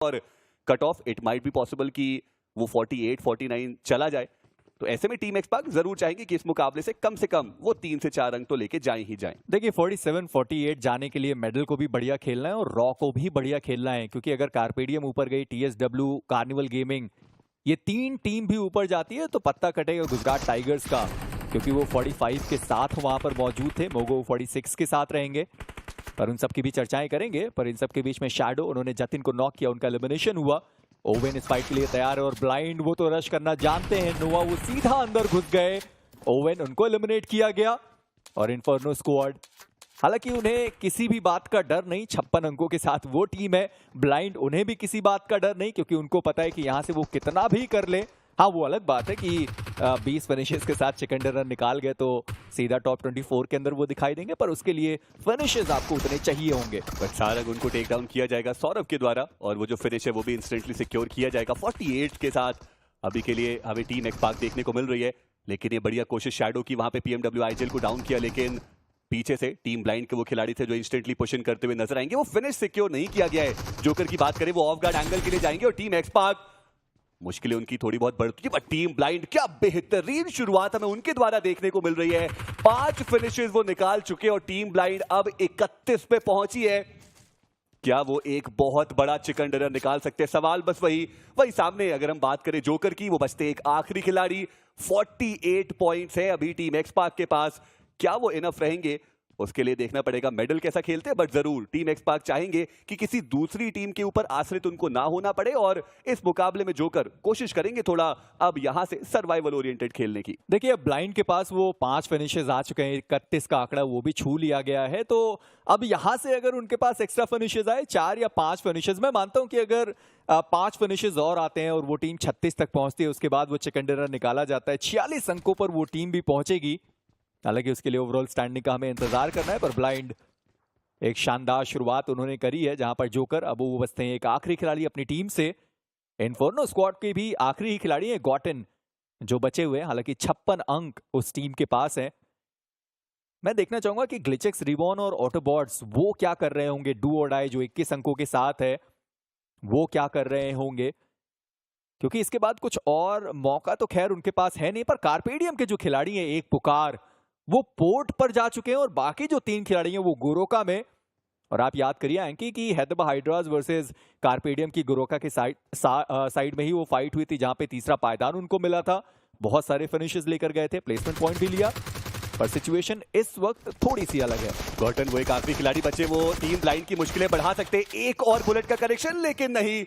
और cut off it might be possible कि वो 48 49 चला जाए। तो ऐसे में टीम एक्सपार्क जरूर चाहेंगे कि इस मुकाबले से कम वो 3 से 4 अंक तो लेके जाएं ही जाएं। देखिए 47-48 जाने के लिए मेडल को भी बढ़िया खेलना है और रॉ को भी बढ़िया खेलना है, क्योंकि अगर कार्पेडियम ऊपर गई, TSW, कार्निवल गेमिंग, ये 3 टीम भी ऊपर जाती है तो पत्ता कटेगा गुजरात टाइगर्स का, क्योंकि वो 45 के साथ वहां पर मौजूद थे। मोगो 46 के साथ रहेंगे, पर उन सब की भी चर्चाएं करेंगे। पर इन सब के बीच में शैडो, उन्होंने जतिन को नॉक किया, उनका एलिमिनेशन हुआ। ओवेन इस फाइट के लिए तैयार है और ब्लाइंड वो तो रश करना जानते हैं। नोवा वो सीधा अंदर घुस गए, ओवेन उनको एलिमिनेट किया गया। और इन्फर्नो स्क्वाड, हालांकि उन्हें किसी भी बात का डर नहीं, 56 अंकों के साथ वो टीम है। ब्लाइंड, उन्हें भी किसी बात का डर नहीं, क्योंकि उनको पता है कि यहां से वो कितना भी कर ले। हाँ, वो अलग बात है कि 20 फिनिशेस के साथ चिकन डिनर निकाल गए तो सीधा टॉप 24 के अंदर वो दिखाई देंगे, पर उसके लिए फिनिशेस आपको उतने चाहिए होंगे। बट सारंग उनको टेक डाउन किया जाएगा सौरभ के द्वारा, और वो जो फिनिश है वो भी इंस्टेंटली सिक्योर किया जाएगा 48 के साथ। अभी के लिए हमें टीम एक्सपार्क देखने को मिल रही है, लेकिन ये बढ़िया कोशिश शैडो की, वहां पे PMW आईजेल को डाउन किया, लेकिन पीछे से टीम ब्लाइंड के वो खिलाड़ी थे जो इंस्टेंटली पुशिंग करते हुए नजर आएंगे। वो फिनिश सिक्योर नहीं किया गया है। जोकर की बात करें, वो ऑफ गार्ड एंगल के लिए जाएंगे और टीम एक्सपार्क, मुश्किलें उनकी थोड़ी बहुत बढ़ती है, बट टीम ब्लाइंड क्या बेहतरीन शुरुआत हमें उनके द्वारा देखने को मिल रही है। 5 फिनिशेस वो निकाल चुके और टीम ब्लाइंड अब 31 पे पहुंची है। क्या वो एक बहुत बड़ा चिकन डिनर निकाल सकते हैं? सवाल बस वही सामने। अगर हम बात करें जोकर की, वो बचते एक आखिरी खिलाड़ी। 48 पॉइंट्स है अभी टीम एक्सपार्क के पास। क्या वो इनफ रहेंगे? उसके लिए देखना पड़ेगा मेडल कैसा खेलते हैं, बट जरूर टीम एक्सपार्क चाहेंगे कि किसी दूसरी टीम के ऊपर आश्रित उनको ना होना पड़े, और इस मुकाबले में जोकर कोशिश करेंगे थोड़ा अब यहां से सर्वाइवल ओरिएंटेड खेलने की। देखिए अब ब्लाइंड के पास वो 5 फिनिशेस आ चुके हैं, 31 का आंकड़ा वो भी छू लिया गया है। तो अब यहां से अगर उनके पास एक्स्ट्रा फिनिशेस आए, 4 या 5 फिनिशेस, मैं मानता हूं कि अगर 5 फिनिशेस और आते हैं और वो टीम 36 तक पहुंचती है, उसके बाद वो चिकन डिनर निकाला जाता है, 46 अंकों पर वो टीम भी पहुंचेगी। हालांकि उसके लिए ओवरऑल स्टैंडिंग का हमें इंतजार करना है, पर ब्लाइंड एक शानदार शुरुआत उन्होंने करी है, जहां पर जोकर अब वो बचते हैं एक आखिरी खिलाड़ी अपनी टीम से। इन्फर्नो स्क्वाड के भी आखिरी ही खिलाड़ी है गॉटन जो बचे हुए हैं, हालांकि 56 अंक उस टीम के पास है। मैं देखना चाहूंगा कि ग्लिचेक्स, रिबॉन और ऑटोबॉट्स वो क्या कर रहे होंगे। डू और डाई जो 21 अंकों के साथ है, वो क्या कर रहे होंगे, क्योंकि इसके बाद कुछ और मौका तो खैर उनके पास है नहीं। पर कार्पेडियम के जो खिलाड़ी हैं, एक पुकार, वो पोर्ट पर जा चुके हैं, और बाकी जो 3 खिलाड़ी हैं वो गोरोका में। और आप याद करिए एंकी की हैदराबाद हाइड्रास वर्सेस कार्पेडियम की गोरोका के साइड में ही वो फाइट हुई थी, जहां पे तीसरा पायदान उनको मिला था। बहुत सारे फिनिशेस लेकर गए थे, प्लेसमेंट पॉइंट भी लिया, पर सिचुएशन इस वक्त थोड़ी सी अलग है। गॉटन वो एक आखिरी खिलाड़ी बचे, वो टीम ब्लाइंड की मुश्किलें बढ़ा सकते। एक और बुलेट का करेक्शन, लेकिन नहीं,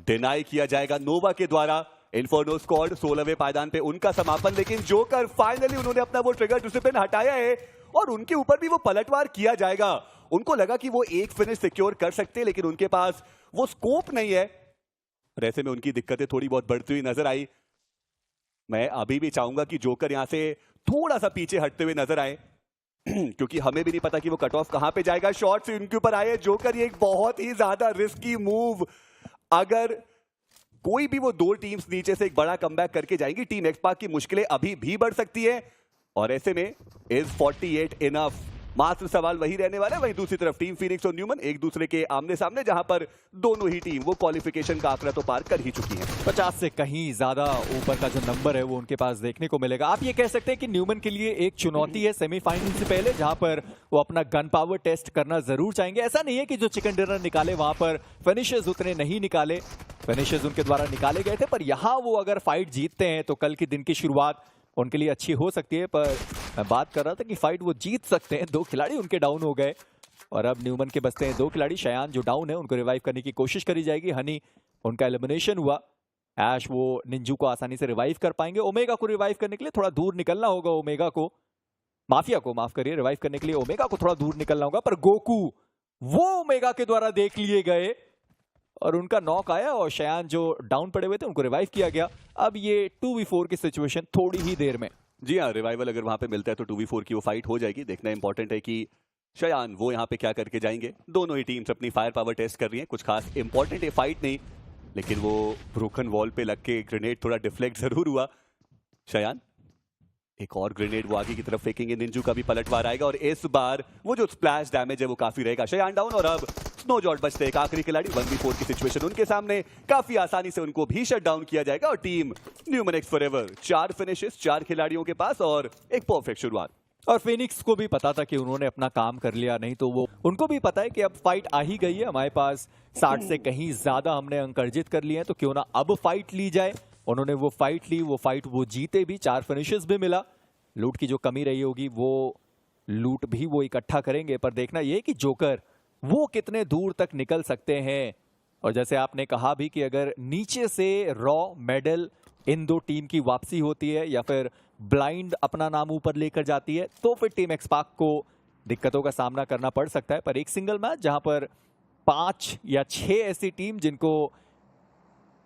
डिनाई किया जाएगा नोवा के द्वारा। इन्फर्नो स्क्वाड 16वें पायदान पे उनका समापन, लेकिन जोकर फाइनली उन्होंने अपना वो ट्रिगर डिसिप्लिन हटाया है और उनके ऊपर भी वो पलटवार किया जाएगा। उनको लगा कि वो एक फिनिश सिक्योर कर सकते, लेकिन उनके पास वो स्कोप नहीं है, और ऐसे में उनकी दिक्कतें थोड़ी बहुत बढ़ती हुई नजर आई। मैं अभी भी चाहूंगा कि जोकर यहां से थोड़ा सा पीछे हटते हुए नजर आए क्योंकि हमें भी नहीं पता कि वो कट ऑफ कहां पे जाएगा। शॉट से उनके ऊपर आए जोकर, ये एक बहुत ही ज्यादा रिस्की मूव। अगर कोई भी वो 2 टीम्स नीचे से एक बड़ा कमबैक करके जाएंगी, टीम एक्सपार्क की मुश्किलें अभी भी बढ़ सकती है। और ऐसे में इज 48 इनफ? मात्र सवाल वही रहने वाला है। वहीं दूसरी तरफ टीम फीनिक्स और न्यूमन एक दूसरे के आमने सामने, जहां पर दोनों ही टीम वो क्वालिफिकेशन का आंकड़ा तो पार कर ही चुकी है। 50 से कहीं ज्यादा ऊपर का जो नंबर है वो उनके पास देखने को मिलेगा। आप ये कह सकते हैं कि न्यूमन के लिए एक चुनौती है सेमीफाइनल से पहले, जहां पर वो अपना गन पावर टेस्ट करना जरूर चाहेंगे। ऐसा नहीं है कि जो चिकन डिनर निकाले वहां पर फिनिशेस उतने नहीं निकाले, फिनिशेस उनके द्वारा निकाले गए थे, पर यहां वो अगर फाइट जीतते हैं तो कल के दिन की शुरुआत उनके लिए अच्छी हो सकती है। पर मैं बात कर रहा था कि फाइट वो जीत सकते हैं। 2 खिलाड़ी उनके डाउन हो गए और अब न्यूमन के बचते हैं 2 खिलाड़ी। शयान जो डाउन है, उनको रिवाइव करने की कोशिश करी जाएगी। हनी, उनका एलिमिनेशन हुआ। ऐश, वो निंजू को आसानी से रिवाइव कर पाएंगे। ओमेगा को रिवाइव करने के लिए थोड़ा दूर निकलना होगा। ओमेगा को, माफिया को माफ करिए, रिवाइव करने के लिए ओमेगा को थोड़ा दूर निकलना होगा। पर गोकू वो ओमेगा के द्वारा देख लिए गए और उनका नॉक आया, और शयान जो डाउन पड़े हुए थे उनको रिवाइव किया गया। अब ये 2v4 की सिचुएशन थोड़ी ही देर में। जी हाँ, रिवाइवल अगर वहां पे मिलता है तो 2v4 की वो फाइट हो जाएगी। देखना इंपॉर्टेंट है कि शयान वो यहाँ पे क्या करके जाएंगे। दोनों ही टीम्स अपनी फायर पावर टेस्ट कर रही हैं। कुछ खास इंपॉर्टेंट है फाइट नहीं, लेकिन वो ब्रोकन वॉल पे लग के ग्रेनेड थोड़ा डिफ्लेक्ट जरूर हुआ। शयान एक और ग्रेनेड वो आगे की तरफ फेंकेंगे, निंजू का भी पलटवार आएगा और इस बार वो जो स्प्लैश डैमेज है वो काफी रहेगा। शयान डाउन और अब स्नो जॉर्ज बचते हैं, एक आखिरी खिलाड़ी, 1v4 की सिचुएशन उनके सामने, काफी आसानी से उनको भी शट डाउन किया जाएगा और team Newman X forever 4 finishes 4 खिलाड़ियों के पास और एक परफेक्ट शुरुआत। और फिनिक्स को भी पता था कि उन्होंने अपना काम कर लिया, नहीं तो वो उनको भी पता है कि अब फाइट आ ही गई है, हमारे पास 60 से कहीं ज्यादा हमने अंक अर्जित कर लिए हैं, तो क्यों ना अब फाइट ली जाए। उन्होंने वो फाइट ली, वो फाइट वो जीते भी, 4 फिनिशेस भी मिला। लूट की जो कमी रही होगी वो लूट भी वो इकट्ठा करेंगे, पर देखना ये कि जोकर वो कितने दूर तक निकल सकते हैं। और जैसे आपने कहा भी कि अगर नीचे से रॉ मेडल इन दो टीम की वापसी होती है या फिर ब्लाइंड अपना नाम ऊपर लेकर जाती है, तो फिर टीम एक्सपार्क को दिक्कतों का सामना करना पड़ सकता है। पर एक सिंगल मैच जहां पर 5 या 6 ऐसी टीम जिनको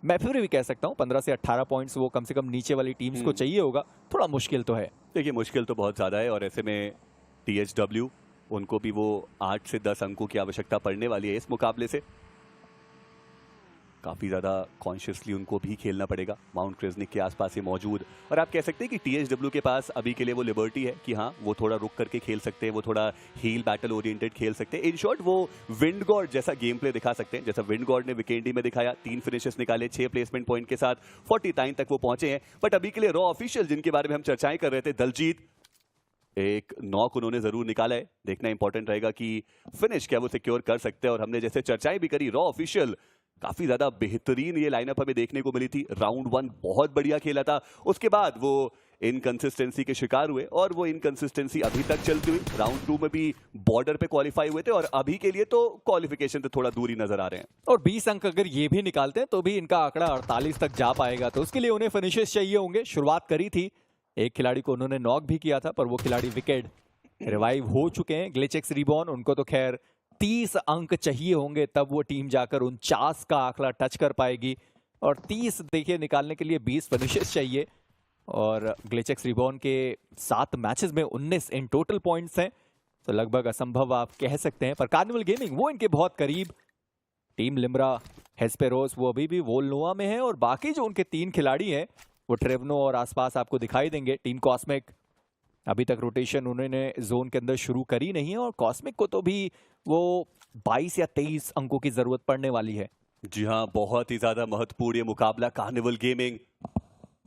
मैं फिर भी कह सकता हूं 15 से 18 पॉइंट्स वो कम से कम नीचे वाली टीम्स को चाहिए होगा, थोड़ा मुश्किल तो है। देखिए मुश्किल तो बहुत ज़्यादा है और ऐसे में THW उनको भी वो 8 से 10 अंकों की आवश्यकता पड़ने वाली है इस मुकाबले से। काफ़ी ज़्यादा कॉन्शियसली उनको भी खेलना पड़ेगा, माउंट क्रेजनिक के आसपास ये मौजूद। और आप कह सकते हैं कि THW के पास अभी के लिए वो लिबर्टी है कि हाँ वो थोड़ा रुक करके खेल सकते हैं, वो थोड़ा हील बैटल ओरिएंटेड खेल सकते हैं। इन शॉर्ट वो विंड गॉड जैसा गेम प्ले दिखा सकते हैं, जैसा विंड गॉड ने वीकेंडी में दिखाया। 3 फिनिशेस निकाले, 6 प्लेसमेंट पॉइंट के साथ 49 तक वो पहुंचे हैं। बट अभी के लिए रॉ ऑफिशियल जिनके बारे में हम चर्चाएं कर रहे थे, दलजीत एक नॉक उन्होंने जरूर निकाला है। देखना इंपॉर्टेंट रहेगा कि फिनिश क्या वो सिक्योर कर सकते हैं। और हमने जैसे चर्चाएं भी करी, रॉ ऑफिशियल काफी ज्यादा बेहतरीन ये लाइनअप हमें देखने को मिली थी। राउंड 1 बहुत बढ़िया खेला था, उसके बाद वो इनकंसिस्टेंसी के शिकार हुए और वो इनकंसिस्टेंसी अभी तक चलती हुई। राउंड 2 में भी बॉर्डर पे क्वालिफाई हुए थे और अभी के लिए तो क्वालिफिकेशन से थोड़ा दूर ही नजर आ रहे हैं। और 20 अंक अगर ये भी निकालते हैं तो भी इनका आंकड़ा 48 तक जा पाएगा, तो उसके लिए उन्हें फिनिशेस चाहिए होंगे। शुरुआत करी थी, एक खिलाड़ी को उन्होंने नॉक भी किया था, पर वो खिलाड़ी विकेट रिवाइव हो चुके हैं। ग्लिचेक्स रिबॉर्न, उनको तो खैर 30 अंक चाहिए होंगे तब वो टीम जाकर 49 का आंकड़ा टच कर पाएगी। और 30 देखिए निकालने के लिए 20 फिनिशेस चाहिए। और ग्लिचेक्स रिबॉर्न के 7 मैचेस में 19 इन टोटल पॉइंट्स हैं, तो लगभग असंभव आप कह सकते हैं। पर कार्निवल गेमिंग वो इनके बहुत करीब। टीम लिम्रा, हेस्पेरोस वो अभी भी वोलनोवा में है और बाकी जो उनके 3 खिलाड़ी हैं वो ट्रेवनो और आसपास आपको दिखाई देंगे। टीम कॉस्मिक अभी तक रोटेशन उन्होंने जोन के अंदर शुरू करी नहीं है और कॉस्मिक को तो भी वो 22 या 23 अंकों की जरूरत पड़ने वाली है। जी हाँ, बहुत ही ज्यादा महत्वपूर्ण ये मुकाबला कार्निवल गेमिंग।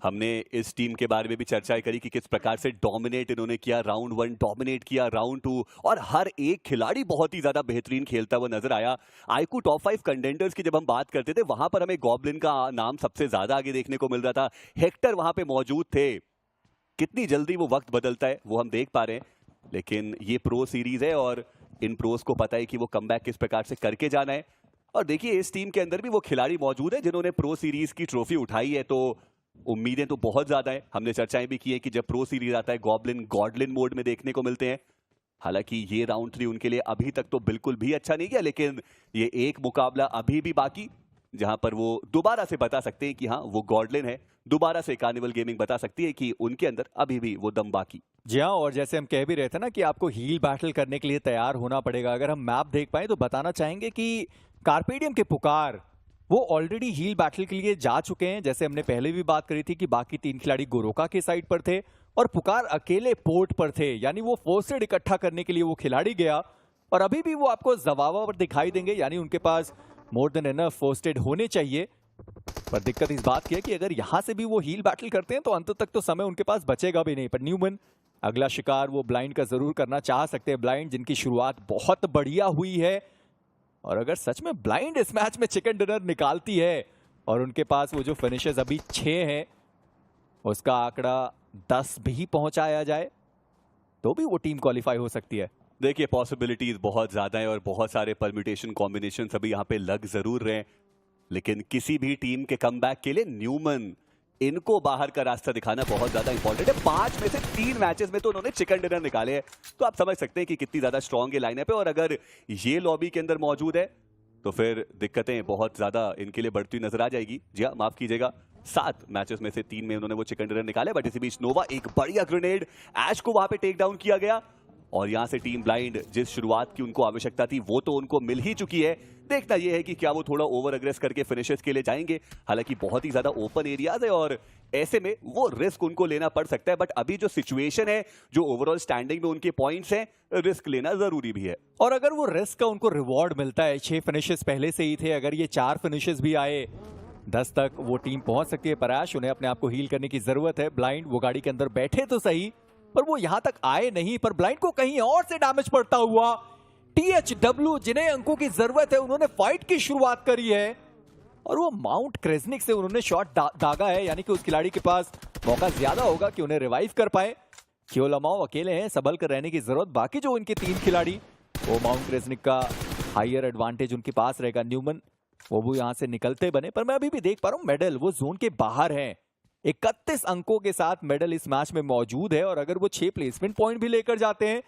हमने इस टीम के बारे में भी चर्चा करी कि किस प्रकार से डोमिनेट इन्होंने किया। राउंड 1 डोमिनेट किया, राउंड 2 और हर एक खिलाड़ी बहुत ही ज्यादा बेहतरीन खेलता हुआ नजर आया। आईक्यू टॉप 5 कंटेंडर्स की जब हम बात करते थे वहां पर हमें गॉब्लिन का नाम सबसे ज्यादा आगे देखने को मिल रहा था। हेक्टर वहां पे मौजूद थे। कितनी जल्दी वो वक्त बदलता है वो हम देख पा रहे हैं, लेकिन ये प्रो सीरीज है और इन प्रोस को पता है कि वो कमबैक किस प्रकार से करके जाना है। और देखिए इस टीम के अंदर भी वो खिलाड़ी मौजूद है जिन्होंने प्रो सीरीज की ट्रॉफी उठाई है, तो उम्मीदें तो बहुत ज्यादा है। हमने चर्चाएं भी की है कि जब प्रो सीरीज आता है गॉब्लिन गॉडलिन मोड में देखने को मिलते हैं। हालांकि ये राउंड 3 उनके लिए अभी तक तो बिल्कुल भी अच्छा नहीं गया, लेकिन ये एक मुकाबला अभी भी बाकी जहां पर वो दोबारा से बता सकते हैं कि हाँ वो गॉडलिन है। दोबारा से कार्निवल गेमिंग बता सकती है कि उनके अंदर अभी भी वो दम बाकी। जी हाँ, और जैसे हम कह भी रहे थे ना कि आपको हील बैटल करने के लिए तैयार होना पड़ेगा। अगर हम मैप देख पाए तो बताना चाहेंगे कि कार्पेडियम के पुकार वो ऑलरेडी हील बैटल के लिए जा चुके हैं। जैसे हमने पहले भी बात करी थी कि बाकी 3 खिलाड़ी गोरोका के साइड पर थे और पुकार अकेले पोर्ट पर थे, यानी वो फोर्सेड इकट्ठा करने के लिए वो खिलाड़ी गया। और अभी भी वो आपको जवाबा पर दिखाई देंगे, यानी उनके पास मोर देन एनफ फोर्स्टेड होने चाहिए। पर दिक्कत इस बात की है कि अगर यहां से भी वो हील बैटल करते हैं तो अंत तक तो समय उनके पास बचेगा भी नहीं। पर न्यूमन अगला शिकार वो ब्लाइंड का जरूर करना चाह सकते हैं। ब्लाइंड जिनकी शुरुआत बहुत बढ़िया हुई है, और अगर सच में ब्लाइंड इस मैच में चिकन डिनर निकालती है और उनके पास वो जो फिनिशेस अभी 6 हैं उसका आंकड़ा 10 भी पहुंचाया जाए तो भी वो टीम क्वालिफाई हो सकती है। देखिए पॉसिबिलिटीज बहुत ज्यादा है और बहुत सारे परम्यूटेशन कॉम्बिनेशन अभी यहाँ पे लग जरूर रहे हैं, लेकिन किसी भी टीम के कमबैक के लिए न्यूमन इनको बाहर का रास्ता दिखाना बहुत ज्यादा इंपॉर्टेंट है। 5 में से 3 मैचेस में तो उन्होंने चिकन डिनर निकाले हैं, तो आप समझ सकते हैं कि कितनी ज्यादा स्ट्रॉन्ग ये लाइनअप है। और अगर ये लॉबी के अंदर मौजूद है तो फिर दिक्कतें बहुत ज्यादा इनके लिए बढ़ती नजर आ जाएगी। जी हाँ, माफ कीजिएगा, 7 मैचेस में से 3 में उन्होंने वो चिकन डिनर निकाले। बट इसी बीच नोवा एक बढ़िया ग्रेनेड, ऐश को वहां पे टेक डाउन किया गया और यहां से टीम ब्लाइंड जिस शुरुआत की उनको आवश्यकता थी वो तो उनको मिल ही चुकी है। देखना यह है कि क्या वो थोड़ा ओवर अग्रेस करके फिनिशेस के लिए जाएंगे। हालांकि बहुत ही ज्यादा ओपन एरियाज है और ऐसे में वो रिस्क उनको लेना पड़ सकता है, बट अभी जो सिचुएशन है, जो ओवरऑल स्टैंडिंग में उनके पॉइंट्स हैं, रिस्क लेना जरूरी भी है। और अगर वो रिस्क का उनको रिवॉर्ड मिलता है, 6 फिनिशेस पहले से ही थे, अगर ये 4 फिनिशेस भी आए 10 तक वो टीम पहुंच सकती है। पराश, उन्हें अपने आप को हील करने की जरूरत है। ब्लाइंड वो गाड़ी के अंदर बैठे तो सही, पर वो यहां तक आए नहीं, पर ब्लाइंड को कहीं और से डैमेज पड़ता हुआ। THW जिन्हें अंकों की जरूरत है, उन्होंने फाइट की शुरुआत करी है और वो माउंट क्रेजनिक से उन्होंने शॉट दागा है, यानी कि उस खिलाड़ी के पास मौका ज्यादा होगा कि उन्हें रिवाइव कर पाए। क्योलमाओ अकेले हैं, संभल कर रहने की जरूरत। बाकी जो उनके 3 खिलाड़ी, वो माउंट क्रेजनिक का हायर एडवांटेज उनके पास रहेगा। न्यूमन वो भी यहां से निकलते बने, पर मैं अभी भी देख पा रहा हूं मेडल वो जोन के बाहर है। 31 अंकों के साथ मेडल इस मैच में मौजूद है और अगर वो 6 प्लेसमेंट पॉइंट भी लेकर जाते हैं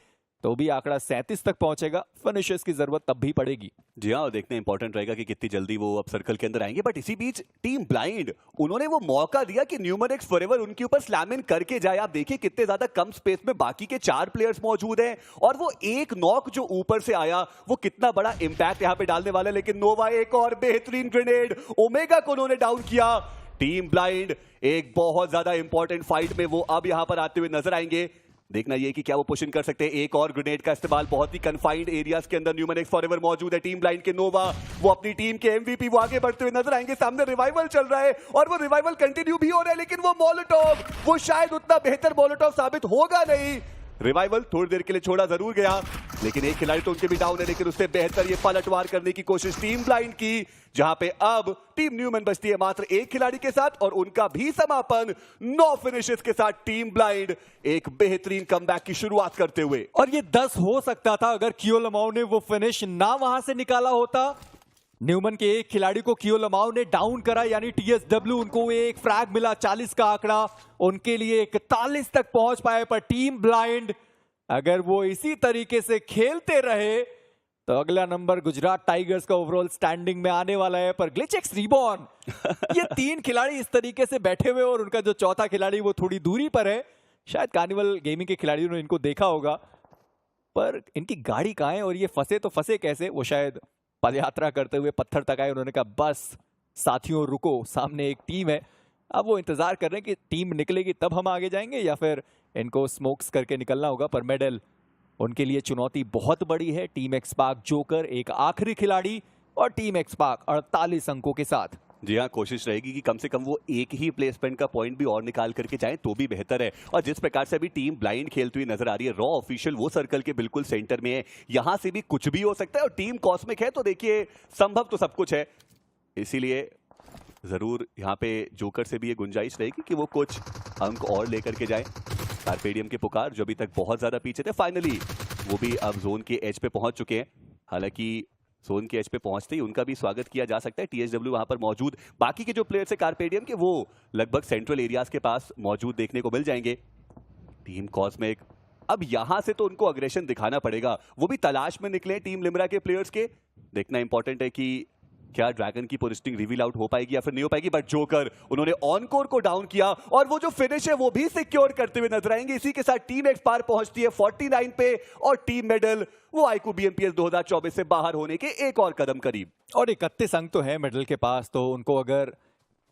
तो भी आंकड़ा 37 तक पहुंचेगा। फिनिशर्स की जरूरत तब भी पड़ेगी। जी हाँ, और देखना इंपॉर्टेंट रहेगा कि कितनी जल्दी वो अब सर्कल के अंदर आएंगे। बट इसी बीच टीम ब्लाइंड, उन्होंने वो मौका दिया कि न्यूमन एक्स फॉरएवर उनके ऊपर स्लैम इन करके जाए। आप देखिए कितने ज्यादा कम स्पेस में बाकी के 4 प्लेयर्स मौजूद हैं और वो एक नॉक जो ऊपर से आया वो कितना बड़ा इंपैक्ट यहाँ पे डालने वाला है। लेकिन नोवा एक और बेहतरीन ग्रेनेड, ओमेगा को उन्होंने डाउन किया। टीम ब्लाइंड एक बहुत ज्यादा इंपॉर्टेंट फाइट में वो अब यहां पर आते हुए नजर आएंगे। देखना यह कि क्या वो पुशिंग कर सकते हैं। एक और ग्रेनेड का इस्तेमाल बहुत ही कन्फाइंड एरियाज के अंदर न्यूमन एक्स फॉरएवर मौजूद है। टीम ब्लाइंड के नोवा वो अपनी टीम के एमवीपी वो आगे बढ़ते हुए नजर आएंगे। सामने रिवाइवल चल रहा है और वो रिवाइवल कंटिन्यू भी हो रहा है, लेकिन वो मोलोटोव वो शायद उतना बेहतर मोलोटोव साबित होगा नहीं। रिवाइवल थोड़ी देर के लिए छोड़ा जरूर गया, लेकिन एक खिलाड़ी तो उनके भी डाउन है, लेकिन उससे बेहतर ये पलटवार करने की कोशिश टीम ब्लाइंड की, जहां पे अब टीम न्यूमन बचती है मात्र एक खिलाड़ी के साथ और उनका भी समापन 9 फिनिशेस के साथ। टीम ब्लाइंड एक बेहतरीन कमबैक की शुरुआत करते हुए। और ये 10 हो सकता था अगर क्योलमाओ ने वो फिनिश ना वहां से निकाला होता। न्यूमन के एक खिलाड़ी को क्योलमाओ ने डाउन करा, यानी TSW उनको एक फ्रैग मिला। 40 का आंकड़ा उनके लिए 41 तक पहुंच पाए, पर टीम ब्लाइंड अगर वो इसी तरीके से खेलते रहे तो अगला नंबर गुजरात टाइगर्स का ओवरऑल स्टैंडिंग में आने वाला है। पर ग्लिचेक्स रिबॉर्न ये 3 खिलाड़ी इस तरीके से बैठे हुए और उनका जो चौथा खिलाड़ी वो थोड़ी दूरी पर है। शायद कार्निवल गेमिंग के खिलाड़ियों ने इनको देखा होगा, पर इनकी गाड़ी कहां है और ये फंसे तो फंसे कैसे। वो शायद पदयात्रा करते हुए पत्थर तक आए, उन्होंने कहा बस साथियों रुको, सामने एक टीम है। अब वो इंतजार कर रहे हैं कि टीम निकलेगी तब हम आगे जाएंगे या फिर इनको स्मोक्स करके निकलना होगा। पर मेडल उनके लिए चुनौती बहुत बड़ी है। टीम एक्सपार्क जोकर एक आखिरी खिलाड़ी और टीम एक्सपार्क 48 अंकों के साथ। जी हाँ, कोशिश रहेगी कि कम से कम वो एक ही प्लेसमेंट का पॉइंट भी और निकाल करके जाएं तो भी बेहतर है। और जिस प्रकार से अभी टीम ब्लाइंड खेलती हुई नजर आ रही है, रॉ ऑफिशियल वो सर्कल के बिल्कुल सेंटर में है, यहां से भी कुछ भी हो सकता है। और टीम कॉस्मिक है तो देखिए संभव तो सब कुछ है, इसीलिए जरूर यहाँ पे जोकर से भी ये गुंजाइश रहेगी कि वो कुछ अंक और लेकर के जाए। कार्पेडियम के पुकार जो अभी तक बहुत ज्यादा पीछे थे, फाइनली वो भी अब जोन के एज पे पहुंच चुके हैं। हालांकि जोन के एज पे पहुंचते ही उनका भी स्वागत किया जा सकता है। TSW वहां पर मौजूद, बाकी के जो प्लेयर्स है कार्पेडियम के वो लगभग सेंट्रल एरियाज के पास मौजूद देखने को मिल जाएंगे। टीम कॉस्मिक अब यहां से तो उनको अग्रेशन दिखाना पड़ेगा, वो भी तलाश में निकले टीम लिमरा के प्लेयर्स के। देखना इंपॉर्टेंट है कि क्या ड्रैगन की पोजिशनिंग रिवील आउट हो पाएगी या फिर नहीं हो पाएगी। बट जोकर उन्होंने ऑनकोर को डाउन किया और वो जो फिनिश है वो भी सिक्योर करते हुए नजर आएंगे। इसी के साथ टीम एक्स पार पहुंचती है 49 पे और टीम मेडल वो आईकू BMPS 2024 से बाहर होने के एक और कदम करीब। और 31 अंक तो है मेडल के पास, तो उनको अगर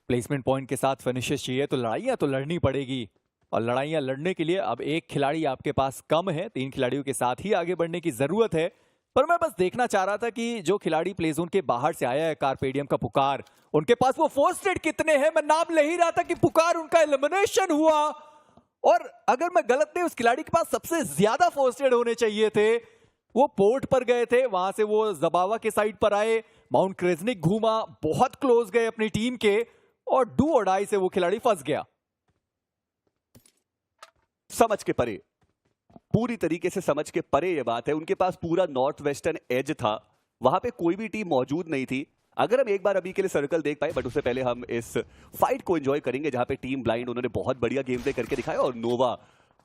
प्लेसमेंट पॉइंट के साथ फिनिशेस चाहिए तो लड़ाइयां तो लड़नी पड़ेगी। और लड़ाइयां लड़ने के लिए अब एक खिलाड़ी आपके पास कम है, 3 खिलाड़ियों के साथ ही आगे बढ़ने की जरूरत है। पर मैं बस देखना चाह रहा था कि जो खिलाड़ी प्ले जोन के बाहर से आया है कार्पेडियम का पुकार, उनके पास वो फर्स्ट एड कितने हैं। मैं नाम ले ही रहा था कि पुकार उनका एलिमिनेशन हुआ, और अगर मैं गलत नहीं उस खिलाड़ी के पास सबसे ज्यादा फर्स्ट एड होने चाहिए थे। वो पोर्ट पर गए थे, वहां से वो जबावा के साइड पर आए, माउंट क्रेजनिक घूमा, बहुत क्लोज गए अपनी टीम के, और डू और डाई से वो खिलाड़ी फंस गया। समझ के परे, पूरी तरीके से समझ के परे ये बात है। उनके पास पूरा नॉर्थ वेस्टर्न एज था, वहां पे कोई भी टीम मौजूद नहीं थी। अगर हम एक बार अभी के लिए सर्कल देख पाए, बट उससे पहले हम इस फाइट को एंजॉय करेंगे जहां पे टीम ब्लाइंड उन्होंने बहुत बढ़िया गेम प्ले करके दिखाया और नोवा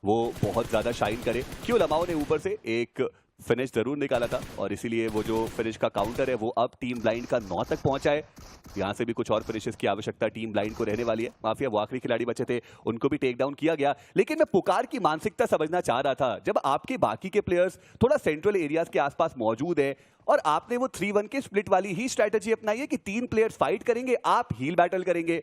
वो बहुत ज्यादा शाइन करे। क्यों लमाओ ने ऊपर से एक फिनिश जरूर निकाला था और इसीलिए वो जो फिनिश का काउंटर है वो अब टीम ब्लाइंड का 9 तक पहुंचा है। यहाँ से भी कुछ और फिनिशेस की आवश्यकता टीम ब्लाइंड को रहने वाली है। माफिया वो आखिरी खिलाड़ी बचे थे, उनको भी टेक डाउन किया गया, लेकिन मैं पुकार की मानसिकता समझना चाह रहा था। जब आपके बाकी के प्लेयर्स थोड़ा सेंट्रल एरियाज के आसपास मौजूद है और आपने वो 3-1 के स्प्लिट वाली ही स्ट्रैटेजी अपनाई है कि 3 प्लेयर्स फाइट करेंगे, आप हील बैटल करेंगे,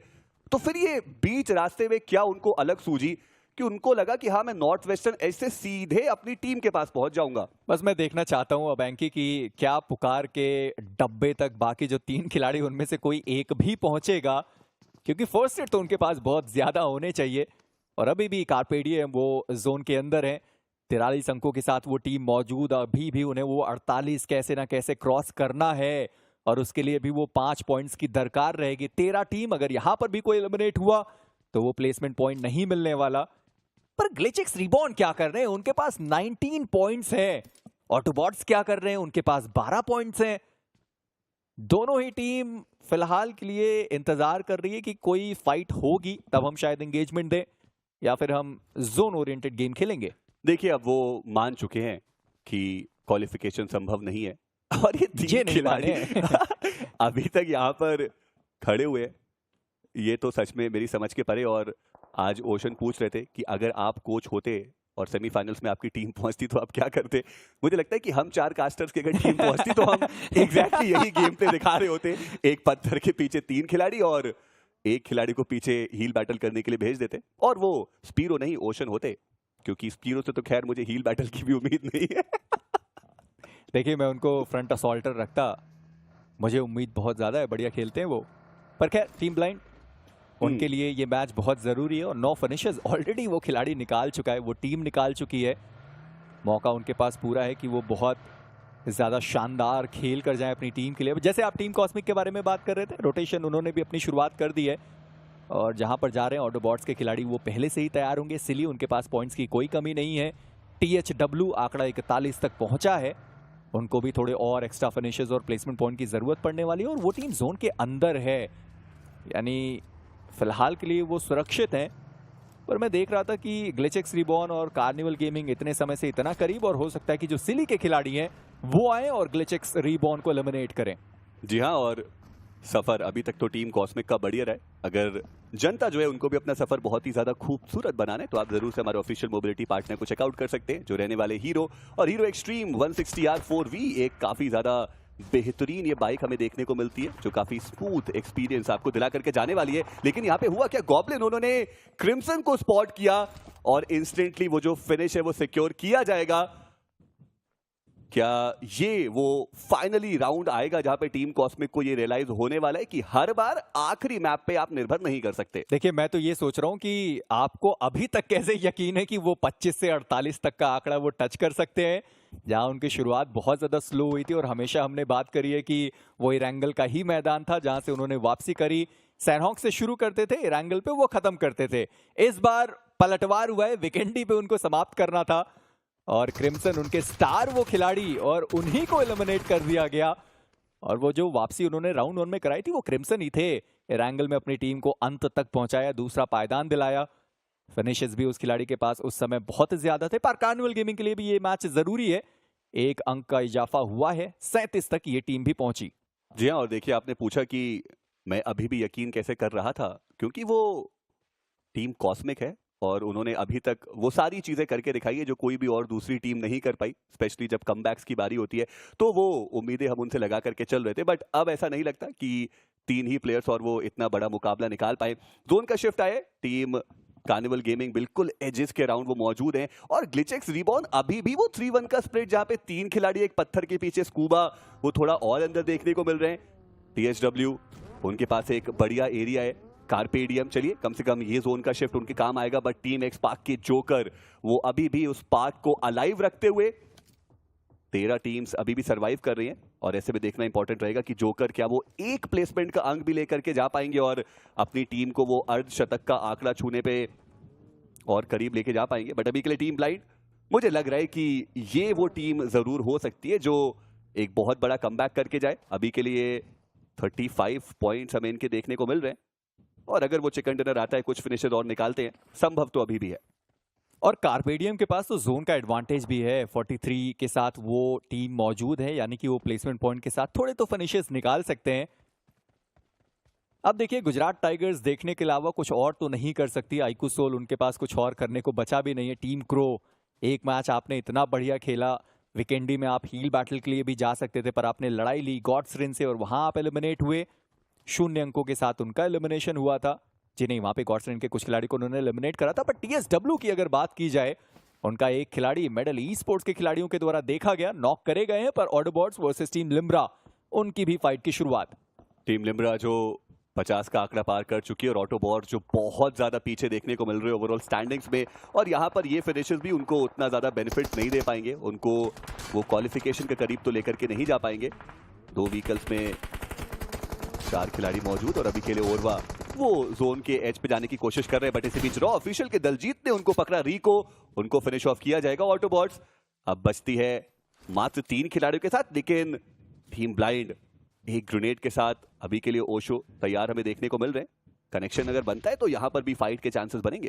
तो फिर ये बीच रास्ते में क्या उनको अलग सूझी कि उनको लगा कि हाँ मैं नॉर्थ वेस्टर्न एज से सीधे अपनी टीम के पास पहुंच जाऊंगा। बस मैं देखना चाहता हूं अब एंकी कि क्या पुकार के डब्बे तक बाकी जो 3 खिलाड़ी उनमें से कोई एक भी पहुंचेगा, क्योंकि फर्स्ट सेट तो उनके पास बहुत ज्यादा होने चाहिए। और अभी भी कार्पेडियम वो जोन के अंदर है, 43 अंकों के साथ वो टीम मौजूद, अभी भी उन्हें वो 48 कैसे ना कैसे क्रॉस करना है और उसके लिए भी वो 5 पॉइंट्स की दरकार रहेगी। 13 टीम, अगर यहां पर भी कोई एलिमिनेट हुआ तो वो प्लेसमेंट पॉइंट नहीं मिलने वाला। पर ग्लिचेक्स रिबॉर्न क्या कर रहे हैं, उनके पास 19 पॉइंट्स हैं। ऑटोबॉट्स क्या कर रहे हैं, उनके पास 12 पॉइंट्स हैं। दोनों ही टीम फिलहाल के लिए इंतजार कर रही है कि कोई फाइट होगी तब हम शायद एंगेजमेंट दें या फिर हम जोन ओरिएंटेड गेम खेलेंगे। देखिए अब वो मान चुके हैं कि क्वालिफिकेशन संभव नहीं है और ये 3 खिलाड़ी अभी तक यहाँ पर खड़े हुए हैं। ये तो सच में मेरी समझ के परे। और आज ओशन पूछ रहे थे कि अगर आप कोच होते और सेमीफाइनल्स में आपकी टीम पहुंचती तो आप क्या करते। मुझे लगता है कि हम 4 कास्टर्स की अगर टीम पहुंचती तो हम एग्जैक्टली यही गेम प्ले दिखा रहे होते। एक पत्थर के पीछे 3 खिलाड़ी और एक खिलाड़ी को पीछे हील बैटल करने के लिए भेज देते और वो स्पीरो नहीं ओशन होते, क्योंकि स्पीरो से तो खैर मुझे हील बैटल की भी उम्मीद नहीं है। देखिए मैं उनको फ्रंट असॉल्टर रखता, मुझे उम्मीद बहुत ज्यादा है, बढ़िया खेलते हैं वो। पर खैर टीम ब्लाइंड उनके लिए ये मैच बहुत जरूरी है और 9 फिनिशेस ऑलरेडी वो खिलाड़ी निकाल चुका है, वो टीम निकाल चुकी है। मौका उनके पास पूरा है कि वो बहुत ज्यादा शानदार खेल कर जाएं अपनी टीम के लिए। जैसे आप टीम कॉस्मिक के बारे में बात कर रहे थे, रोटेशन उन्होंने भी अपनी शुरुआत कर दी है और जहां पर जा रहे हैं ऑटोबॉट्स के खिलाड़ी वो पहले से ही तैयार होंगे। सिली उनके पास पॉइंट्स की कोई कमी नहीं है। THW आंकड़ा 41 तक पहुंचा है, उनको भी थोड़े और एक्स्ट्रा फिनिशेस और प्लेसमेंट पॉइंट की जरूरत पड़ने वाली है और वो टीम जोन के अंदर है, यानी फिलहाल के लिए वो सुरक्षित हैं। पर मैं देख रहा था कि ग्लिचेक्स रिबॉर्न और कार्निवल गेमिंग इतने समय से इतना करीब, और हो सकता है कि जो सिली के खिलाड़ी हैं वो आए और ग्लिचेक्स रिबॉर्न को एलिमिनेट करें। जी हाँ, और सफर अभी तक तो टीम कॉस्मिक का बढ़िया रहा है। अगर जनता जो है उनको भी अपना सफर बहुत ही ज्यादा खूबसूरत बनाना है तो आप जरूर से हमारे ऑफिशियल मोबिलिटी पार्टनर को चेकआउट कर सकते हैं, जो रहने वाले हीरो और हीरो एक्सट्रीम 160R4V। एक काफी ज्यादा बेहतरीन ये बाइक हमें देखने को मिलती है जो काफी स्मूथ एक्सपीरियंस आपको दिला करके जाने वाली है। लेकिन यहाँ पे हुआ क्या, गॉब्लिन उन्होंने क्रिम्सन को स्पॉट किया और इंस्टेंटली वो जो फिनिश है वो सिक्योर किया जाएगा। क्या ये वो फाइनली राउंड आएगा जहां पे टीम कॉस्मिक को ये रियलाइज होने वाला है कि हर बार आखिरी मैप पे आप निर्भर नहीं कर सकते। देखिए मैं तो ये सोच रहा हूं कि आपको अभी तक कैसे यकीन है कि वो 25 से 48 तक का आंकड़ा वो टच कर सकते हैं, जहां उनकी शुरुआत बहुत ज्यादा स्लो हुई थी और हमेशा हमने बात करी है कि वो इरैंगल का ही मैदान था जहां से उन्होंने वापसी करी। सैनहॉक से शुरू करते थे, इरैंगल पे वो खत्म करते थे। इस बार पलटवार हुआ है, विकेंडी पे उनको समाप्त करना था और क्रिम्सन उनके स्टार वो खिलाड़ी और उन्हीं को एलिमिनेट कर दिया गया। और वो जो वापसी उन्होंने राउंड 1 में कराई थी वो क्रिम्सन ही थे। इरैंगल में अपनी टीम को अंत तक पहुंचाया, दूसरा पायदान दिलाया। फिनिशेस भी उस खिलाड़ी के पास उस समय बहुत ज्यादा थे, पर कार्निवल गेमिंग के लिए भी ये मैच जरूरी है। 1 अंक का इजाफा हुआ है, 37 तक ये टीम भी पहुंची। जी हाँ, और देखिए आपने पूछा कि मैं अभी भी यकीन कैसे कर रहा था, क्योंकि वो टीम कॉस्मिक है और उन्होंने अभी तक वो सारी चीजें करके दिखाई है जो कोई भी और दूसरी टीम नहीं कर पाई। स्पेशली जब कमबैक्स की बारी होती है तो वो उम्मीदें हम उनसे लगा करके चल रहे थे, बट अब ऐसा नहीं लगता कि 3 ही प्लेयर्स और वो इतना बड़ा मुकाबला निकाल पाए। जोन का शिफ्ट आए, टीम कार्निवल गेमिंग बिल्कुल एजेस के राउंड वो मौजूद हैं और ग्लिचेक्स रिबॉर्न अभी भी वो 3-1 का स्प्लिट जहां पे 3 खिलाड़ी एक पत्थर के पीछे स्कूबा वो थोड़ा और अंदर देखने को मिल रहे हैं। THW उनके पास एक बढ़िया एरिया है, कार्पेडियम चलिए कम से कम ये जोन का शिफ्ट उनके काम आएगा, बट टीम एक्स पार्क के जोकर वो अभी भी उस पार्क को अलाइव रखते हुए 13 टीम्स अभी भी सरवाइव कर रही हैं और ऐसे में देखना इंपॉर्टेंट रहेगा कि जोकर क्या वो एक प्लेसमेंट का अंक भी लेकर के जा पाएंगे और अपनी टीम को वो अर्धशतक का आंकड़ा छूने पे और करीब लेके जा पाएंगे। बट अभी के लिए टीम ब्लाइंड मुझे लग रहा है कि ये वो टीम जरूर हो सकती है जो एक बहुत बड़ा कमबैक करके जाए। अभी के लिए 35 पॉइंट्स हमें इनके देखने को मिल रहे हैं और अगर वो चिकन डिनर आता है, कुछ फिनिशेस और निकालते हैं, संभव तो अभी भी है। और कार्पेडियम के पास तो जोन का एडवांटेज भी है। 43 के साथ वो टीम मौजूद है, यानी कि वो प्लेसमेंट पॉइंट के साथ थोड़े तो फिनिशेस निकाल सकते हैं। अब देखिए, गुजरात टाइगर्स देखने के अलावा कुछ और तो नहीं कर सकती। आईकू सोल, उनके पास कुछ और करने को बचा भी नहीं है। टीम क्रो, एक मैच आपने इतना बढ़िया खेला, वीकेंडी में आप हील बैटल के लिए भी जा सकते थे, पर आपने लड़ाई ली गॉड्स रिन से और वहां आप एलिमिनेट हुए। 0 अंकों के साथ उनका एलिमिनेशन हुआ था। जी नहीं, वहां पे गॉड्स रिन के कुछ खिलाड़ी को उन्होंने एलिमिनेट करा था। पर TSW की अगर बात की जाए, उनका एक खिलाड़ी मेडल ई स्पोर्ट्स के खिलाड़ियों के द्वारा देखा गया, नॉक करे गए हैं। पर ऑडोबॉट्स वर्सेस टीम लिम्ब्रा, उनकी भी फाइट की शुरुआत। टीम लिम्ब्रा जो 50 का आंकड़ा पार कर चुकी है और ऑटोबॉट जो बहुत ज्यादा पीछे देखने को मिल रहे हैं ओवरऑल स्टैंडिंग्स में, और यहाँ पर ये फिनिशेस भी उनको उतना ज्यादा बेनिफिट नहीं दे पाएंगे। उनको वो क्वालिफिकेशन के करीब तो लेकर के नहीं जा पाएंगे। 2 व्हीकल्स में 4 खिलाड़ी मौजूद और अभी के लिए ओरवा वो जोन के एज पे जाने की कोशिश कर रहे हैं, बट इसी बीच रॉ ऑफिशियल के दलजीत ने उनको पकड़ा। रिको, उनको फिनिश ऑफ किया जाएगा। ऑटोबॉट्स अब बचती है मात्र 3 खिलाड़ियों के साथ, लेकिन टीम ब्लाइंड एक ग्रेनेड के साथ अभी के लिए ओशो तैयार हमें देखने को मिल रहे हैं। कनेक्शन अगर बनता है तो यहां पर भी फाइट के चांसेस बनेंगे।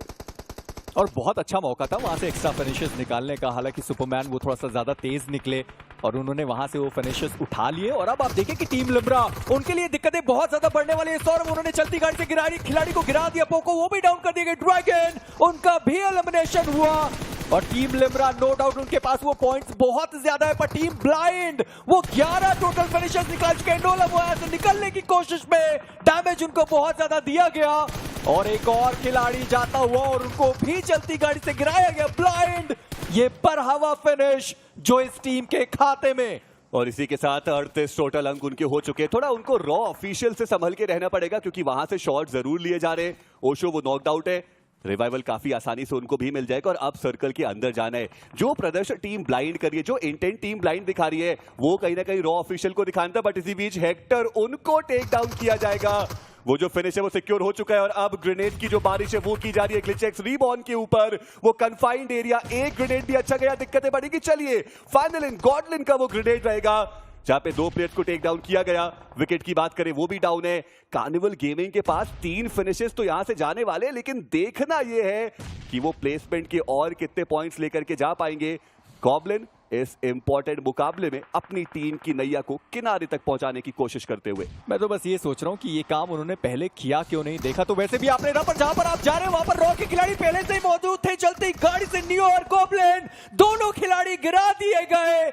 और बहुत अच्छा मौका था वहां से एक्स्ट्रा फिनिशेस निकालने का। हालांकि सुपरमैन वो थोड़ा सा ज्यादा तेज निकले और उन्होंने वहां से वो फिनिशेस उठा लिए। और अब आप देखिए कि टीम लिम्ब्रा, उनके लिए दिक्कतें बहुत ज्यादा बढ़ने वाली है। सौरभ, उन्होंने चलती गाड़ी से खिलाड़ी को गिरा दिया। पोको, वो भी डाउन कर दिए गए। ड्रैगन, उनका भी एलिमिनेशन हुआ। और टीम लिम्ब्रा, नो डाउट उनके पास वो पॉइंट्स बहुत ज्यादा है, पर टीम ब्लाइंड वो 11 टोटल फिनिशर्स निकाल चुके हैं। नोला वो से निकलने की कोशिश में डैमेज उनको बहुत ज्यादा दिया गया और एक और खिलाड़ी जाता हुआ और उनको भी चलती गाड़ी से गिराया गया। ब्लाइंड, ये पर हवा फिनिश जो इस टीम के खाते में। और इसी के साथ 38 टोटल अंक उनके हो चुके हैं। थोड़ा उनको रॉ ऑफिशियल से संभल के रहना पड़ेगा, क्योंकि वहां से शॉट जरूर लिए जा रहे हैं। ओशो वो नॉकड आउट है, रिवाइवल काफी आसानी से उनको भी मिल जाएगा और अब सर्कल के अंदर जाना है। जो प्रदर्शन टीम ब्लाइंड कर रही है, जो इंटेंट टीम ब्लाइंड दिखा रही है, वो कहीं ना कहीं रॉ ऑफिशियल को दिखाता है। बट इसी बीच हेक्टर, उनको टेक डाउन किया जाएगा। वो जो फिनिश है वो सिक्योर हो चुका है और अब ग्रेनेड की जो बारिश है वो की जा रही है ग्लिचेक्स रीबॉर्न के ऊपर। वो कन्फाइंड एरिया, एक ग्रेनेड भी अच्छा गया, दिक्कतें बढ़ेगी। चलिए, फाइनल इन गॉडलिन का वो ग्रेनेड रहेगा जहां पे 2 प्लेयर्स को टेक डाउन किया गया। विकेट की बात करें वो भी डाउन है। कार्निवल गेमिंग के पास 3 फिनिशेस तो यहां से जाने वाले हैं, लेकिन देखना यह है कि वो प्लेसमेंट के और कितने पॉइंट्स लेकर के जा पाएंगे। गॉब्लिन इस इंपॉर्टेंट मुकाबले में अपनी टीम की नैया को किनारे तक पहुंचाने की कोशिश करते हुए। मैं तो बस ये सोच रहा हूँ कि ये काम उन्होंने पहले किया क्यों नहीं। देखा तो वैसे भी आपने पर जहां पर आप जा रहे हैं वहां पर रॉ के खिलाड़ी पहले से ही मौजूद थे। चलती गाड़ी से नियो और गॉब्लिन दोनों खिलाड़ी गिरा दिए गए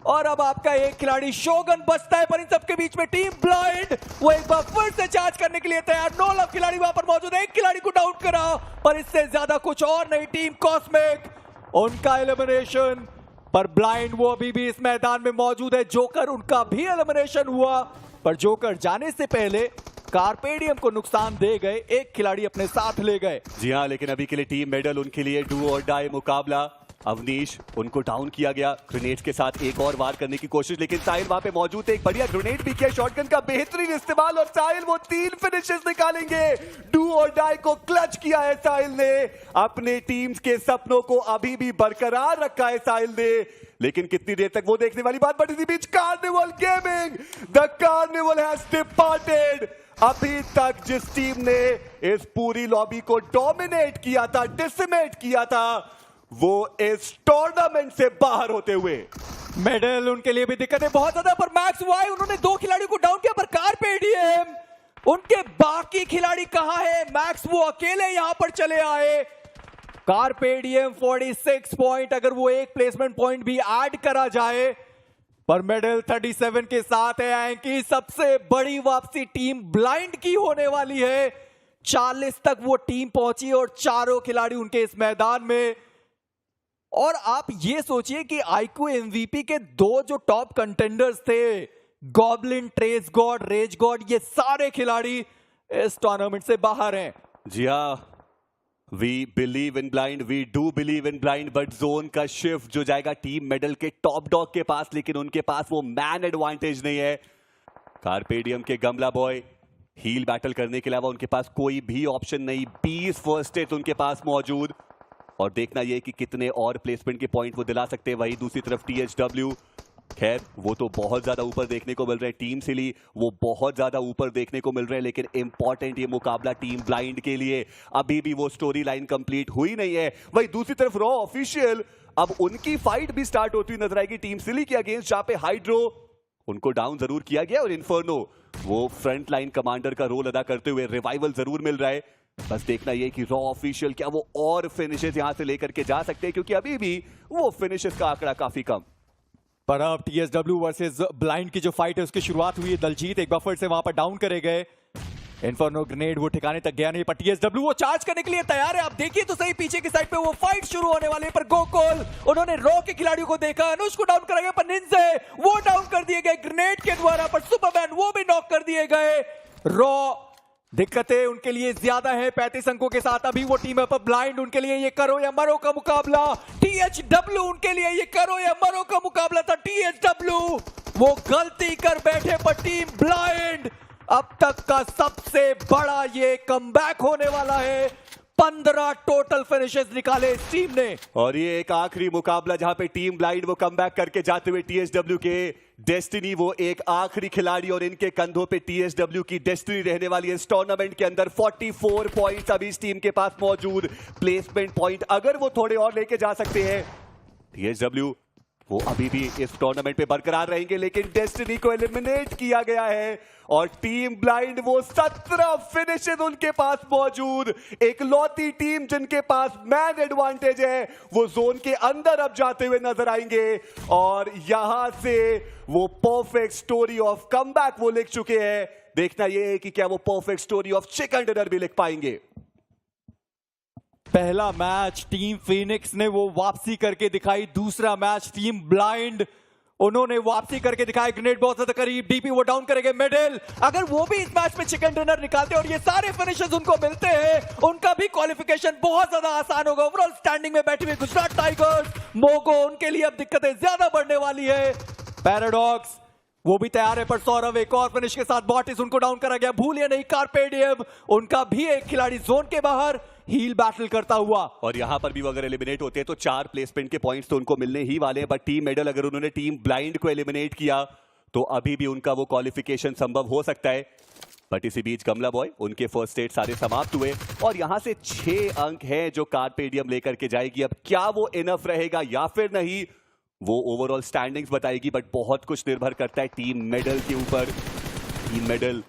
और अब आपका एक खिलाड़ी शोगन बचता है। पर इन सबके बीच में टीम ब्लाइंड वो एक बार फिर से चार्ज करने के लिए तैयार। 9 लव खिलाड़ी वहां पर मौजूद है, एक खिलाड़ी को डाउन करा, पर इससे ज्यादा कुछ और नहीं। टीम कॉस्मिक, उनका एलिमिनेशन, पर ब्लाइंड वो अभी भी इस मैदान में मौजूद है। जोकर, उनका भी एलिमिनेशन हुआ, पर जोकर जाने से पहले कार्पेडियम को नुकसान दे गए, एक खिलाड़ी अपने साथ ले गए। जी हाँ, लेकिन अभी के लिए टीम मेडल उनके लिए डू और डाई मुकाबला। अवनीश, उनको डाउन किया गया। ग्रेनेड के साथ एक और वार करने की कोशिश, लेकिन साहिल वहां पे मौजूद है। एक बढ़िया ग्रेनेड भी किया, शॉटगन का बेहतरीन इस्तेमाल और साहिल वो 3 फिनिशेस निकालेंगे। डू और डाई को क्लच किया है साहिल ने। अपने टीम्स के सपनों को अभी भी बरकरार रखा है साहिल ने, लेकिन कितनी देर तक वो देखने वाली बात। बट इसी बीच carnival gaming, the carnival has departed. अभी तक जिस टीम ने इस पूरी लॉबी को डोमिनेट किया था, डिसिमेट किया था, वो इस टूर्नामेंट से बाहर होते हुए। मेडल उनके लिए भी दिक्कत है बहुत ज्यादा, पर मैक्स वाई, उन्होंने 2 खिलाड़ियों को डाउन किया, पर कार्पेडियम, उनके बाकी खिलाड़ी कहां है? मैक्स वो अकेले यहां पर चले आए। कार्पेडियम 46 पॉइंट, अगर वो एक प्लेसमेंट पॉइंट भी ऐड करा जाए, पर मेडल 37 के साथ है। एंकी, सबसे बड़ी वापसी टीम ब्लाइंड की होने वाली है। 40 तक वो टीम पहुंची और 4 खिलाड़ी उनके इस मैदान में। और आप ये सोचिए कि आईक्यू एमवीपी के 2 जो टॉप कंटेंडर्स थे, Goblin, trace god, rage god, ये सारे खिलाड़ी इस टूर्नामेंट से बाहर हैं। जी हाँ, we believe in blind, we do believe in blind, but zone का शिफ्ट जो जाएगा टीम मेडल के टॉप डॉग के पास, लेकिन उनके पास वो मैन एडवांटेज नहीं है। कार्पेडियम के गमला बॉय हील बैटल करने के अलावा उनके पास कोई भी ऑप्शन नहीं। 20 फर्स्ट एड उनके पास मौजूद, और देखना यह कि कितने और प्लेसमेंट के पॉइंट वो दिला सकते हैं। वही दूसरी तरफ THW खैर वो तो बहुत ज्यादा ऊपर देखने को मिल रहे हैं, टीम सिली वो बहुत ज्यादा ऊपर देखने को मिल रहे हैं, लेकिन इंपॉर्टेंट ये मुकाबला टीम ब्लाइंड के लिए अभी भी वो स्टोरी लाइन कंप्लीट हुई नहीं है। वही दूसरी तरफ रॉ ऑफिशियल, अब उनकी फाइट भी स्टार्ट होती हुई नजर आएगी टीम सिली के अगेंस्ट, जहां पे हाइड्रो उनको डाउन जरूर किया गया और इन्फर्नो वो फ्रंट लाइन कमांडर का रोल अदा करते हुए रिवाइवल जरूर मिल रहा है। बस देखना ये कि रॉ ऑफिशियल क्या वो और फिनिशेस यहां से लेकर के जा सकते हैं, क्योंकि अभी भी वो फिनिशेस का आंकड़ा काफी कम। पर अब TSW वर्सेस ब्लाइंड की जो फाइट है उसकी शुरुआत हुई है। दलजीत एक बफर से वहां पर डाउन करे गए, इन्फर्नो ग्रेनेड वो ठिकाने तक गया नहीं, पर TSW वो चार्ज करने के लिए तैयार है। आप देखिए तो सही पीछे की साइड पे वो फाइट शुरू होने वाली है, पर गोकुल उन्होंने रॉ के खिलाड़ियों को देखा, अनुष को डाउन करा गया, पर निंजे वो डाउन कर दिए गए ग्रेनेड के द्वारा, पर सुपरमैन वो भी नॉक कर दिए गए। रॉ दिक्कतें उनके लिए ज्यादा है 35 अंकों के साथ। अभी वो टीम अप ब्लाइंड उनके लिए ये करो या मरो का मुकाबला, THW उनके लिए ये करो या मरो का मुकाबला था। THW वो गलती कर बैठे, पर टीम ब्लाइंड अब तक का सबसे बड़ा ये कमबैक होने वाला है। 15 टोटल फिनिशेस निकाले इस टीम ने, और ये एक आखिरी मुकाबला जहां पे टीम ब्लाइंड वो कमबैक करके जाते हुए TSW के डेस्टिनी, वो एक आखिरी खिलाड़ी और इनके कंधों पे TSW की डेस्टिनी रहने वाली है इस टूर्नामेंट के अंदर। 44 पॉइंट्स अभी इस टीम के पास मौजूद, प्लेसमेंट पॉइंट अगर वो थोड़े और लेके जा सकते हैं TSW वो अभी भी इस टूर्नामेंट पे बरकरार रहेंगे, लेकिन डेस्टिनी को एलिमिनेट किया गया है और टीम ब्लाइंड वो 17 फिनिशेस उनके पास मौजूद, एक लौती टीम जिनके पास मैन एडवांटेज है, वो जोन के अंदर अब जाते हुए नजर आएंगे और यहां से वो परफेक्ट स्टोरी ऑफ कमबैक वो लिख चुके हैं। देखना यह है कि क्या वो perfect story of chicken dinner भी लिख पाएंगे। पहला मैच टीम फिनिक्स ने वो वापसी करके दिखाई, दूसरा मैच टीम ब्लाइंड उन्होंने वापसी करके दिखाया। ग्रेनेड बहुत ज्यादा करीब, डीपी वो डाउन करेंगे। मिडिल अगर वो भी इस मैच में चिकन डिनर निकालते और ये सारे फिनिशेस उनको मिलते हैं, उनका भी क्वालिफिकेशन बहुत ज्यादा आसान होगा। ओवरऑल स्टैंडिंग में बैठी हुई गुजरात टाइगर्स, मोगो उनके लिए अब दिक्कतें ज्यादा बढ़ने वाली है। पैराडॉक्स वो भी तैयार है, पर सौरभ एक और फिनिश के साथ बॉटिस उनको डाउन करा गया। भूलिए नहीं कार्पेडियम उनका भी एक खिलाड़ी जोन के बाहर हील बैटल करता हुआ, और यहां पर भी वो अगर एलिमिनेट होते हैं तो 4 प्लेसमेंट के पॉइंट्स तो उनको मिलने ही वाले हैं। बट टीम मेडल अगर उन्होंने टीम ब्लाइंड को एलिमिनेट किया तो अभी भी उनका वो क्वालिफिकेशन संभव हो सकता है। बट इसी बीच कमला बॉय उनके फर्स्ट स्टेट सारे समाप्त हुए और यहां से 6 अंक हैं जो कार्पेडियम लेकर के जाएगी। अब क्या वो इनफ रहेगा या फिर नहीं, वो ओवरऑल स्टैंडिंग्स बताएगी, बट बहुत कुछ निर्भर करता है टीम मेडल के ऊपर। टीम मेडल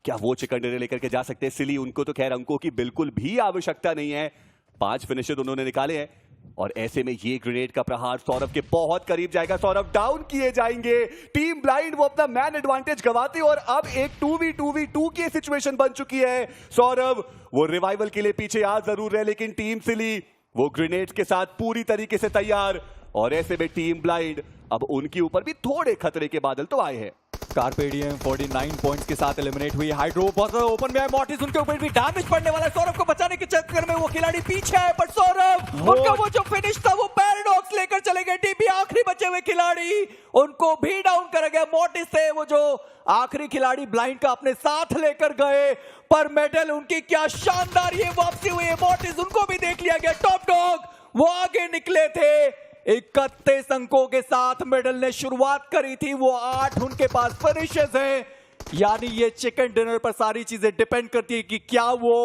क्या वो चिकन डिनर लेकर के जा सकते हैं? सिली उनको तो खैर अंकों की बिल्कुल भी आवश्यकता नहीं है, 5 फिनिशेस उन्होंने निकाले हैं और ऐसे में ये ग्रेनेड का प्रहार सौरभ के बहुत करीब जाएगा, सौरभ डाउन किए जाएंगे। टीम ब्लाइंड वो अपना मैन एडवांटेज गवाते और अब एक 2v2v2 की सिचुएशन बन चुकी है। सौरभ वो रिवाइवल के लिए पीछे आ जरूर है, लेकिन टीम सिली वो ग्रेनेड के साथ पूरी तरीके से तैयार और ऐसे में टीम ब्लाइंड अब उनके ऊपर भी थोड़े खतरे के बादल तो आए हैं। कार्पेडियम 49 पॉइंट्स के साथ एलिमिनेट हुई। हाइड्रो बहुत ओपन में है, मॉर्टिस उनके ऊपर भी डैमेज पड़ने वाला है। सौरभ को बचाने के चक्कर में वो खिलाड़ी पीछे है, पर सौरभ उनका वो जो फिनिश था वो पैराडॉक्स लेकर चले गए। टीपी आखिरी बचे हुए खिलाड़ी उनको भी डाउन कर गया। मॉर्टिस थे वो जो आखिरी खिलाड़ी ब्लाइंड का अपने साथ लेकर गए, पर मेडल उनकी क्या शानदार ये वापसी हुई है। मॉर्टिस उनको भी देख लिया गया। टॉप डॉग वो आगे निकले थे 31 अंकों के साथ मेडल ने शुरुआत करी थी, वो 8 उनके पास फिनिशेस हैं। यानी ये चिकन डिनर पर सारी चीजें डिपेंड करती है कि क्या वो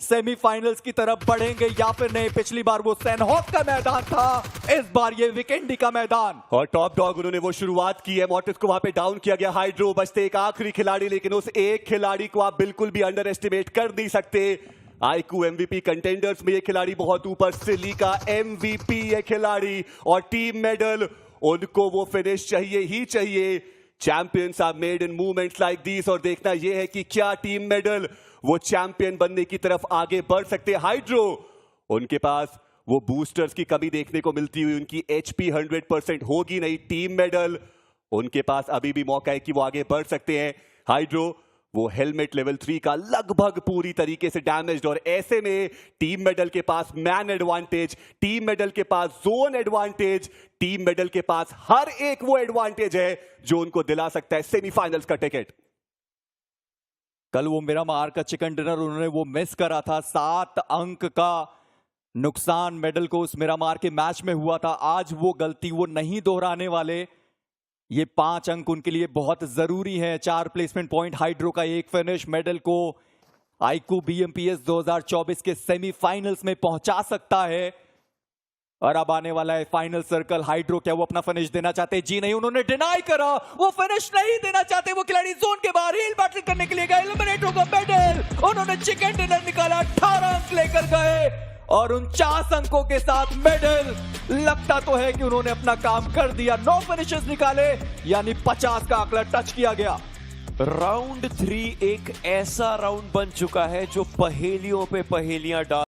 सेमीफाइनल्स की तरफ बढ़ेंगे या फिर नहीं। पिछली बार वो सैनहॉक का मैदान था, इस बार ये विकेंडी का मैदान। और टॉप डॉग उन्होंने वो शुरुआत की है, मॉर्टिस को वहां पे डाउन किया गया। हाइड्रो बचते एक आखिरी खिलाड़ी, लेकिन उस एक खिलाड़ी को आप बिल्कुल भी अंडर एस्टिमेट कर नहीं सकते। आईक्यू एमवीपी कंटेंडर्स में ये खिलाड़ी बहुत ऊपर, सिली का एमवीपी ये खिलाड़ी और टीम मेडल उनको वो फिनिश चाहिए ही चाहिए। Champions are made in movements like this और देखना यह है कि क्या टीम मेडल वो चैंपियन बनने की तरफ आगे बढ़ सकते हैं। हाइड्रो उनके पास वो बूस्टर्स की कमी देखने को मिलती हुई, उनकी एचपी 100% होगी नहीं। टीम मेडल उनके पास अभी भी मौका है कि वो आगे बढ़ सकते हैं। हाइड्रो वो हेलमेट लेवल 3 का लगभग पूरी तरीके से डैमेज्ड और ऐसे में टीम मेडल के पास मैन एडवांटेज, टीम मेडल के पास जोन एडवांटेज, टीम मेडल के पास हर एक वो एडवांटेज है जो उनको दिला सकता है सेमीफाइनल्स का टिकट। कल वो मिरामार का चिकन डिनर उन्होंने वो मिस करा था, 7 अंक का नुकसान मेडल को उस मिरामार के मैच में हुआ था। आज वो गलती वो नहीं दोहराने वाले। ये 5 अंक उनके लिए बहुत जरूरी है। 4 प्लेसमेंट पॉइंट, हाइड्रो का 1 फिनिश मेडल को आईकू बीएमपीएस 2024 के सेमीफाइनल्स में पहुंचा सकता है। और अब आने वाला है फाइनल सर्कल। हाइड्रो क्या वो अपना फिनिश देना चाहते? जी नहीं, उन्होंने डिनाई करा, वो फिनिश नहीं देना चाहते। वो खिलाड़ी जोन के बाहर हील बैटल करने के लिए गए, एलिमिनेट होगा मेडल। उन्होंने चिकन डिनर निकाला, 18 अंक लेकर गए और 49 अंकों के साथ मेडल। लगता तो है कि उन्होंने अपना काम कर दिया। 9 फिनिशेस निकाले, यानी 50 का आंकड़ा टच किया गया। राउंड 3 एक ऐसा राउंड बन चुका है जो पहेलियों पे पहेलियां डाल